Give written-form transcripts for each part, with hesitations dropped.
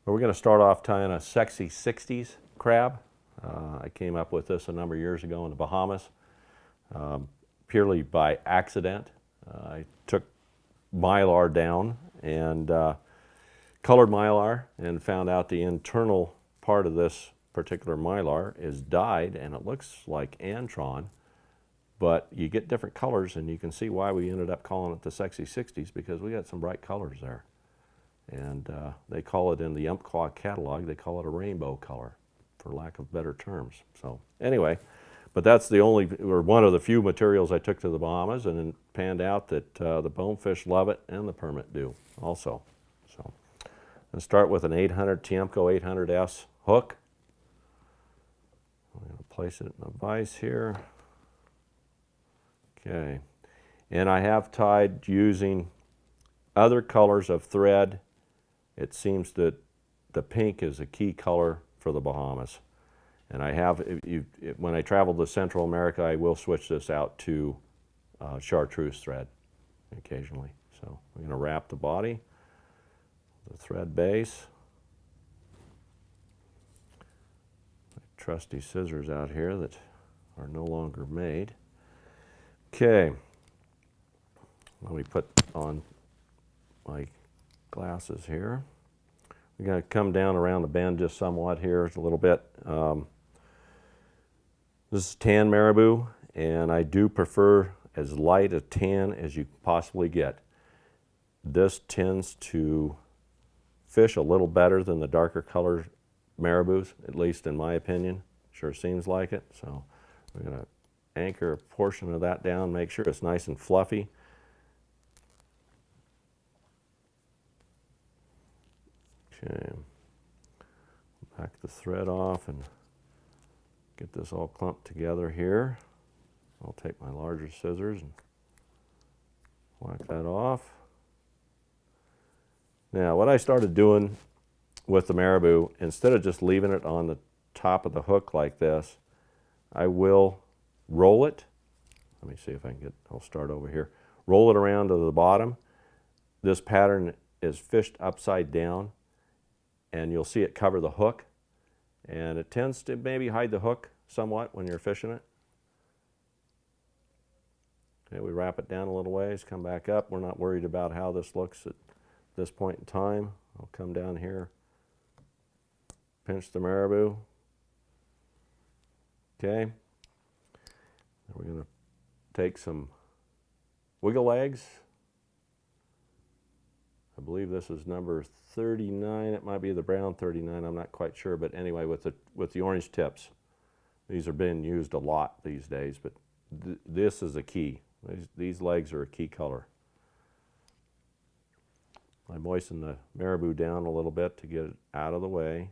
We're going to start off tying a sexy 60s crab. I came up with this a number of years ago in the Bahamas, purely by accident. I took mylar down and colored mylar and found out the internal part of this particular mylar is dyed and it looks like Antron, but you get different colors, and you can see why we ended up calling it the sexy 60s, because we got some bright colors there. And they call it, in the Umpqua catalog, they call it a rainbow color, for lack of better terms. So anyway, but that's the only, or one of the few materials I took to the Bahamas, and it panned out that the bonefish love it and the permit do also. So I'm going to start with an 800 Tiemco 800S hook. I'm going to place it in a vise here. Okay, and I have tied using other colors of thread. It seems that the pink is a key color for the Bahamas. And I have, when I travel to Central America, I will switch this out to chartreuse thread occasionally. So I'm going to wrap the body, the thread base. My trusty scissors out here that are no longer made. Okay, let me put on my glasses here. We're going to come down around the bend just somewhat here, a little bit. This is tan Marabou, and I do prefer as light a tan as you possibly get. This tends to fish a little better than the darker colored Marabous, at least in my opinion. Sure seems like it. So we're going to anchor a portion of that down, make sure it's nice and fluffy. Okay, back the thread off and get this all clumped together here. I'll take my larger scissors and whack that off. Now, what I started doing with the Marabou, instead of just leaving it on the top of the hook like this, I will roll it. Let me see if I can get, I'll start over here. Roll it around to the bottom. This pattern is fished upside down, and you'll see it cover the hook, and it tends to maybe hide the hook somewhat when you're fishing it. Okay, we wrap it down a little ways, come back up. We're not worried about how this looks at this point in time. I'll come down here, pinch the Marabou. Okay, we're going to take some wiggle legs. I believe this is number 39. It might be the brown 39. I'm not quite sure, but anyway, with the orange tips. These are being used a lot these days, but this is a key. These legs are a key color. I moisten the Marabou down a little bit to get it out of the way.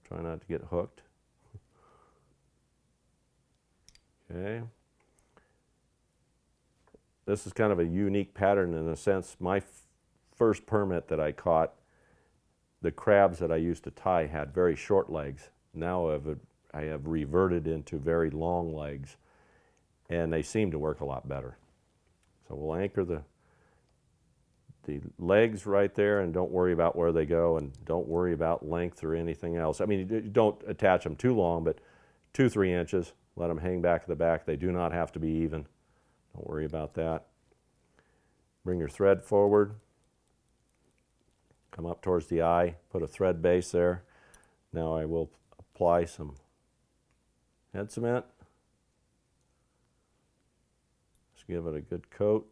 Try not to get hooked. Okay. This is kind of a unique pattern in a sense. My first permit that I caught, the crabs that I used to tie had very short legs. Now I have reverted into very long legs, and they seem to work a lot better. So we'll anchor the legs right there, and don't worry about where they go, and don't worry about length or anything else. I mean, you don't attach them too long, but 2-3 inches. Let them hang back at the back. They do not have to be even. Don't worry about that. Bring your thread forward. Come up towards the eye. Put a thread base there. Now I will apply some head cement. Just give it a good coat.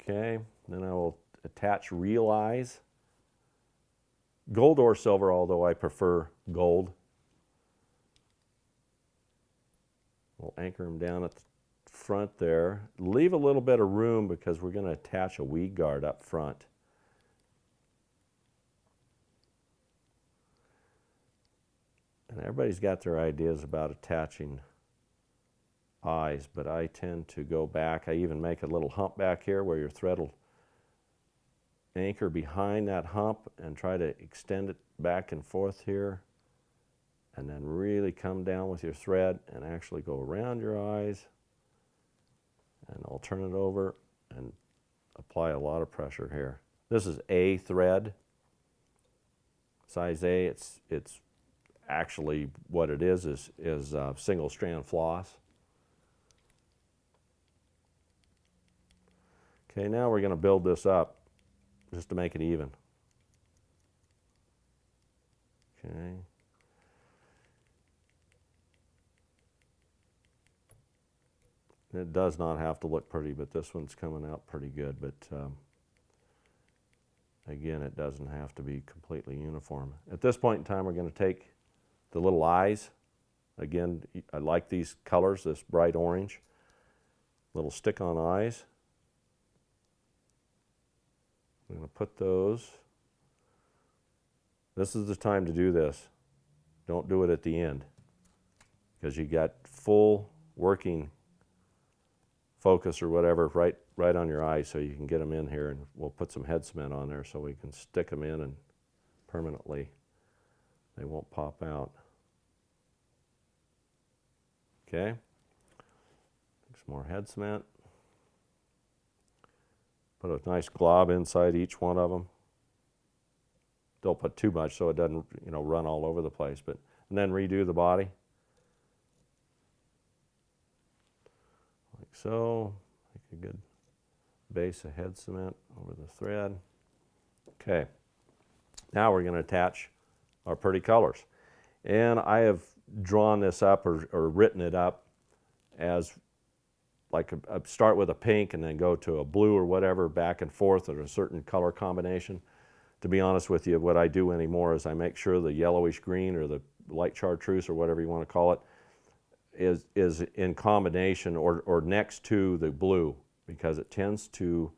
Okay, then I will attach real eyes. Gold or silver, although I prefer gold. We'll anchor them down at the front there. Leave a little bit of room because we're going to attach a weed guard up front. And everybody's got their ideas about attaching eyes, but I tend to go back. I even make a little hump back here where your thread will anchor behind that hump and try to extend it back and forth here. And then really come down with your thread and actually go around your eyes. And I'll turn it over and apply apply a lot of pressure here. This is A thread, size A. It's actually what it is single strand floss. Okay, now we're going to build this up just to make it even. Okay. It does not have to look pretty, but this one's coming out pretty good. But again, it doesn't have to be completely uniform. At this point in time, we're going to take the little eyes. Again, I like these colors, this bright orange. Little stick-on eyes. I'm going to put those. This is the time to do this. Don't do it at the end, because you got full working focus or whatever right on your eyes, so you can get them in here, and we'll put some head cement on there so we can stick them in and permanently they won't pop out. Okay, some more head cement. Put a nice glob inside each one of them. Don't put too much so it doesn't, run all over the place. And then redo the body. Like so. Make a good base of head cement over the thread. Okay. Now we're going to attach our pretty colors. And I have drawn this up or written it up as like start with a pink and then go to a blue or whatever, back and forth at a certain color combination. To be honest with you, what I do anymore is I make sure the yellowish green or the light chartreuse or whatever you want to call it is in combination or next to the blue, because it tends to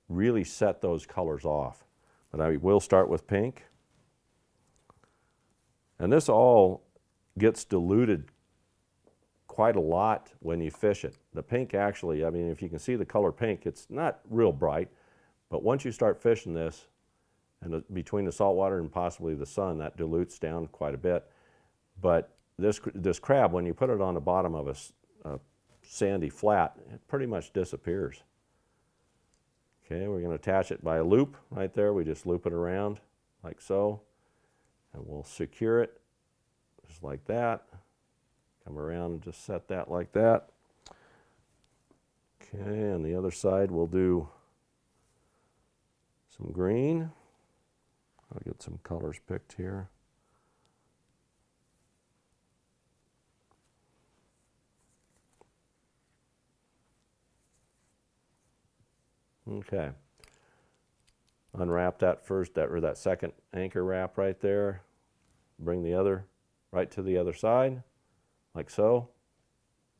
really set those colors off. But I will start with pink. And this all gets diluted quite a lot when you fish it. The pink actually, I mean, if you can see the color pink, it's not real bright, but once you start fishing this, and between the salt water and possibly the sun, that dilutes down quite a bit. But this crab, when you put it on the bottom of a sandy flat, it pretty much disappears. Okay, we're going to attach it by a loop right there. We just loop it around like so, and we'll secure it just like that. Come around and just set that like that. Okay, and the other side we'll do some green. I'll get some colors picked here. Okay. Unwrap that first, that second anchor wrap right there. Bring the other right to the other side, like so.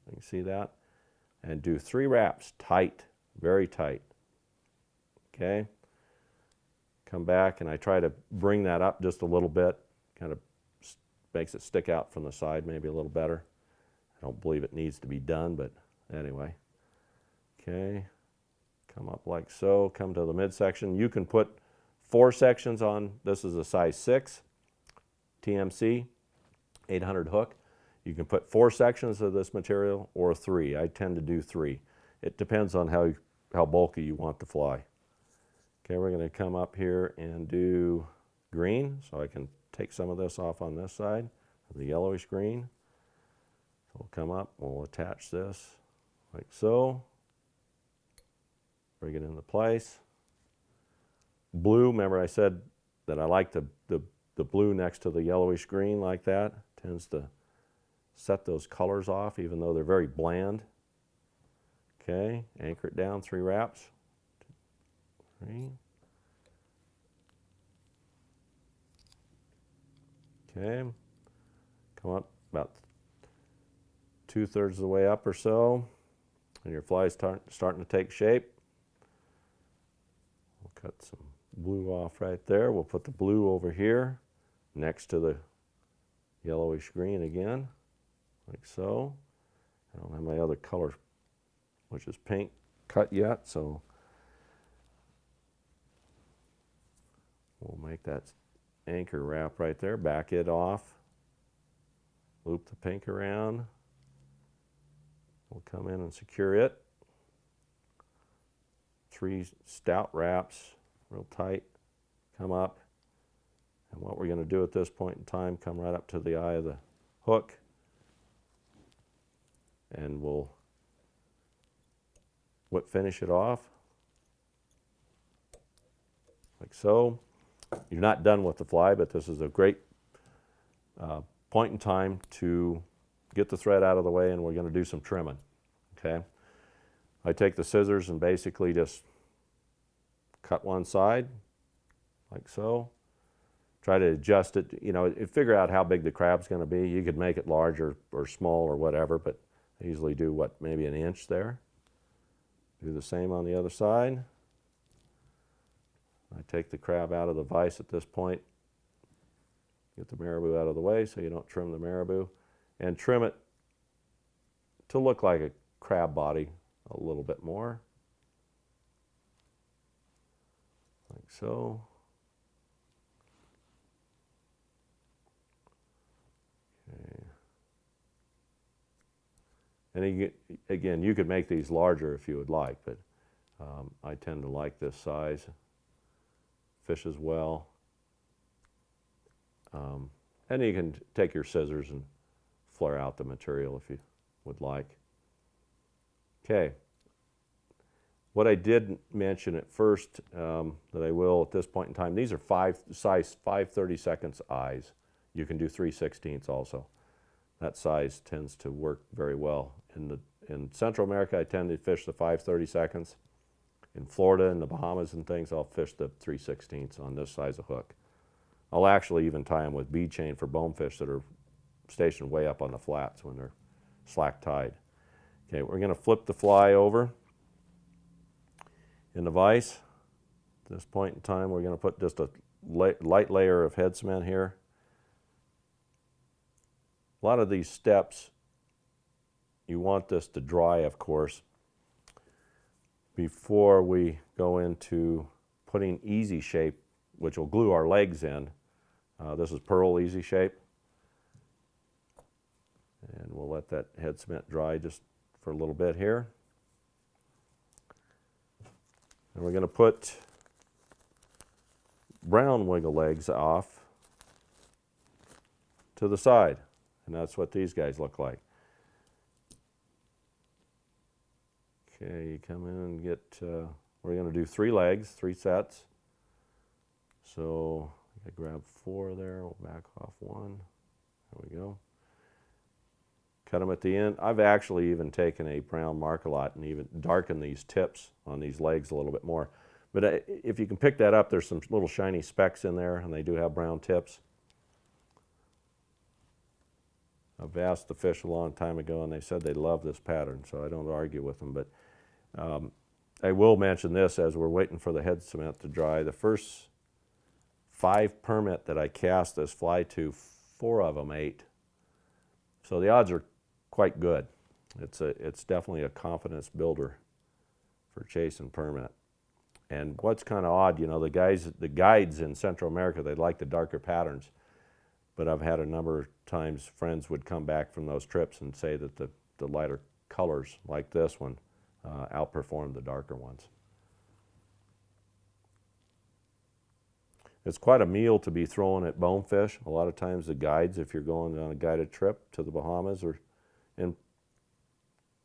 You can see that. And do 3 wraps, tight, very tight. Okay. Come back, and I try to bring that up just a little bit, kind of makes it stick out from the side maybe a little better. I don't believe it needs to be done, but anyway. Okay, come up like so, come to the midsection. You can put 4 sections on. This is a size 6 TMC 800 hook. You can put 4 sections of this material or 3. I tend to do 3. It depends on how bulky you want the fly. Okay, we're going to come up here and do green, so I can take some of this off on this side, the yellowish green. So we'll come up, we'll attach this like so. Bring it into place. Blue, remember I said that I like the blue next to the yellowish green like that. Tends to set those colors off even though they're very bland. Okay, anchor it down, 3 wraps. 3. Okay, come up about 2/3 of the way up or so, and your fly is starting to take shape. We'll cut some blue off right there. We'll put the blue over here next to the yellowish green again, like so. I don't have my other color, which is pink, cut yet, so we'll make that anchor wrap right there, back it off, loop the pink around. We'll come in and secure it. 3 stout wraps, real tight, come up. And what we're going to do at this point in time, come right up to the eye of the hook, and we'll finish it off like so. You're not done with the fly, but this is a great point in time to get the thread out of the way, and we're going to do some trimming. Okay, I take the scissors and basically just cut one side like so. Try to adjust it, you know, figure out how big the crab's going to be. You could make it larger or small or whatever, but I usually do what, maybe an inch there. Do the same on the other side. I take the crab out of the vise at this point. Get the marabou out of the way so you don't trim the marabou, and trim it to look like a crab body a little bit more, like so. Okay. And again, you could make these larger if you would like, but I tend to like this size. Fishes well. And you can take your scissors and flare out the material if you would like. Okay. What I did mention at first, that I will at this point in time, these are size 5/32 eyes. You can do 3/16 also. That size tends to work very well. In Central America, I tend to fish the 5/32. In Florida and the Bahamas and things, I'll fish the 3/16 on this size of hook. I'll actually even tie them with bead chain for bonefish that are stationed way up on the flats when they're slack tied. Okay, we're going to flip the fly over in the vise. At this point in time, we're going to put just a light layer of head cement here. A lot of these steps, you want this to dry, of course, before we go into putting easy shape, which will glue our legs in. This is pearl easy shape. And we'll let that head cement dry just for a little bit here. And we're going to put brown wiggle legs off to the side. And that's what these guys look like. Okay, you come in and get, we're going to do 3 legs, 3 sets. So I grab 4 there, we'll back off 1. There we go. Cut them at the end. I've actually even taken a brown Marcolot and even darkened these tips on these legs a little bit more. But if you can pick that up, there's some little shiny specks in there, and they do have brown tips. I've asked the fish a long time ago, and they said they love this pattern, so I don't argue with them. But I will mention this as we're waiting for the head cement to dry. The first 5 permit that I cast this fly to, 4 of them ate. So the odds are quite good. It's definitely a confidence builder for chasing permit. And what's kind of odd, you know, the guides in Central America, they like the darker patterns. But I've had a number of times friends would come back from those trips and say that the lighter colors, like this one, outperform the darker ones. It's quite a meal to be throwing at bonefish. A lot of times the guides, if you're going on a guided trip to the Bahamas or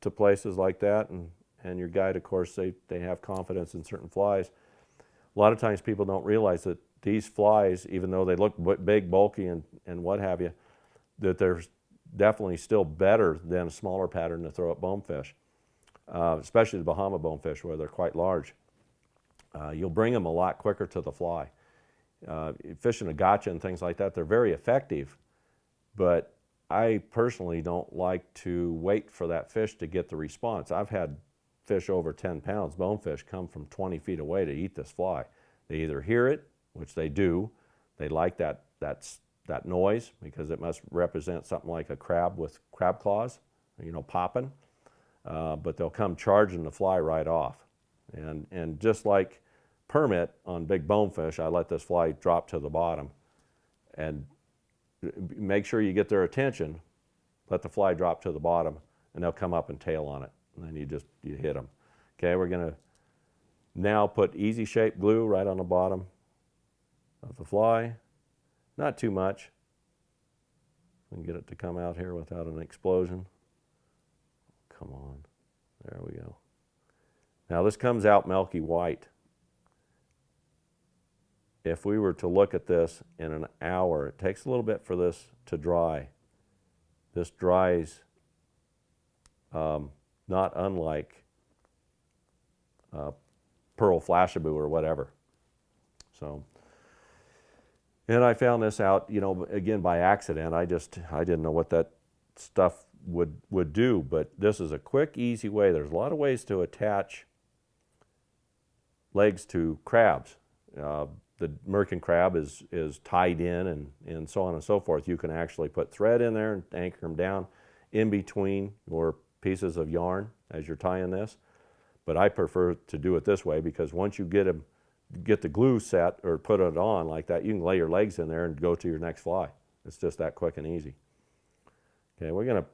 to places like that, and your guide, of course, they have confidence in certain flies. A lot of times people don't realize that these flies, even though they look big, bulky, and what have you, that they're definitely still better than a smaller pattern to throw at bonefish, especially the Bahama bonefish where they're quite large. You'll bring them a lot quicker to the fly. Fishing a gotcha and things like that, they're very effective, but I personally don't like to wait for that fish to get the response. I've had fish over 10 pounds, bonefish, come from 20 feet away to eat this fly. They either hear it, which they do. They like that noise because it must represent something like a crab with crab claws, you know, popping. But they'll come charging the fly right off. And just like permit on big bonefish, I let this fly drop to the bottom and make sure you get their attention, let the fly drop to the bottom, and they'll come up and tail on it. And then you hit them. Okay, we're going to Now put easy shape glue right on the bottom of the fly. Not too much. And get it to come out here without an explosion. Come on. There we go. Now this comes out milky white. If we were to look at this in an hour, it takes a little bit for this to dry. This dries not unlike pearl flashabou or whatever. So, and I found this out, you know, again by accident. I didn't know what that stuff would do, but this is a quick, easy way. There's a lot of ways to attach legs to crabs. The merkin crab is tied in and so on and so forth. You can actually put thread in there and anchor them down in between your pieces of yarn as you're tying this. But I prefer to do it this way because once you get the glue set or put it on like that, you can lay your legs in there and go to your next fly. It's just that quick and easy. Okay, we're gonna,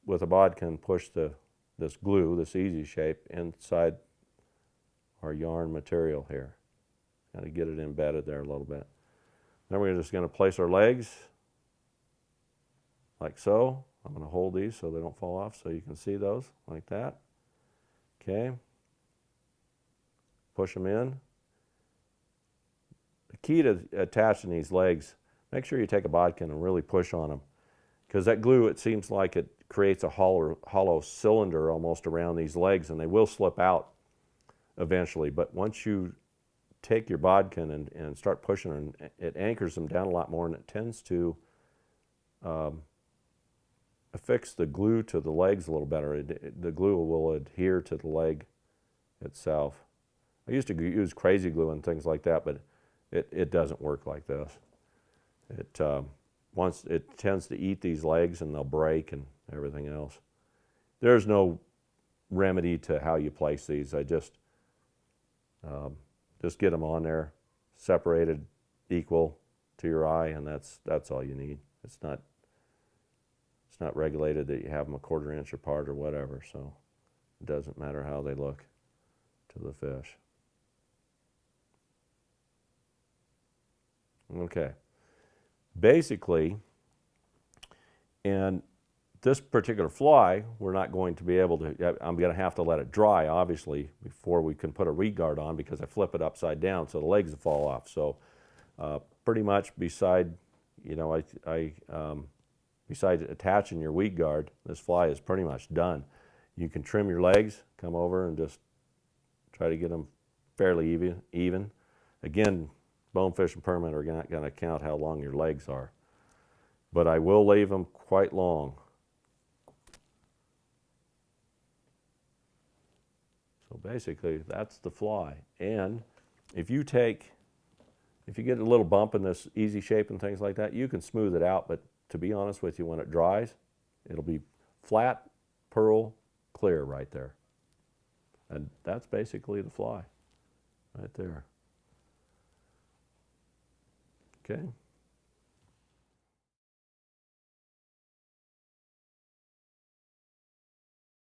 with a bodkin, push this glue, this easy shape, inside our yarn material here. Got to get it embedded there a little bit. Then we're just going to place our legs like so. I'm going to hold these so they don't fall off so you can see those like that. Okay. Push them in. The key to attaching these legs, make sure you take a bodkin and really push on them. Because that glue, it seems like it creates a hollow cylinder almost around these legs, and they will slip out eventually. But once you take your bodkin and start pushing them, it anchors them down a lot more, and it tends to affix the glue to the legs a little better. The glue will adhere to the leg itself. I used to use crazy glue and things like that, but it doesn't work like this. Once it tends to eat these legs and they'll break and everything else. There's no remedy to how you place these. I just get them on there, separated equal to your eye, and that's all you need. It's not regulated that you have them a 1/4 inch apart or whatever, so it doesn't matter how they look to the fish. Okay. Basically, and this particular fly, we're not going to be able to, I'm going to have to let it dry, obviously, before we can put a weed guard on because I flip it upside down so the legs will fall off. So pretty much beside, you know, besides attaching your weed guard, this fly is pretty much done. You can trim your legs, come over and just try to get them fairly even. Again, bonefish and permit are not going to count how long your legs are. But I will leave them quite long. So basically, that's the fly. And if you get a little bump in this easy shape and things like that, you can smooth it out. But to be honest with you, when it dries, it'll be flat, pearl, clear right there. And that's basically the fly right there. Okay.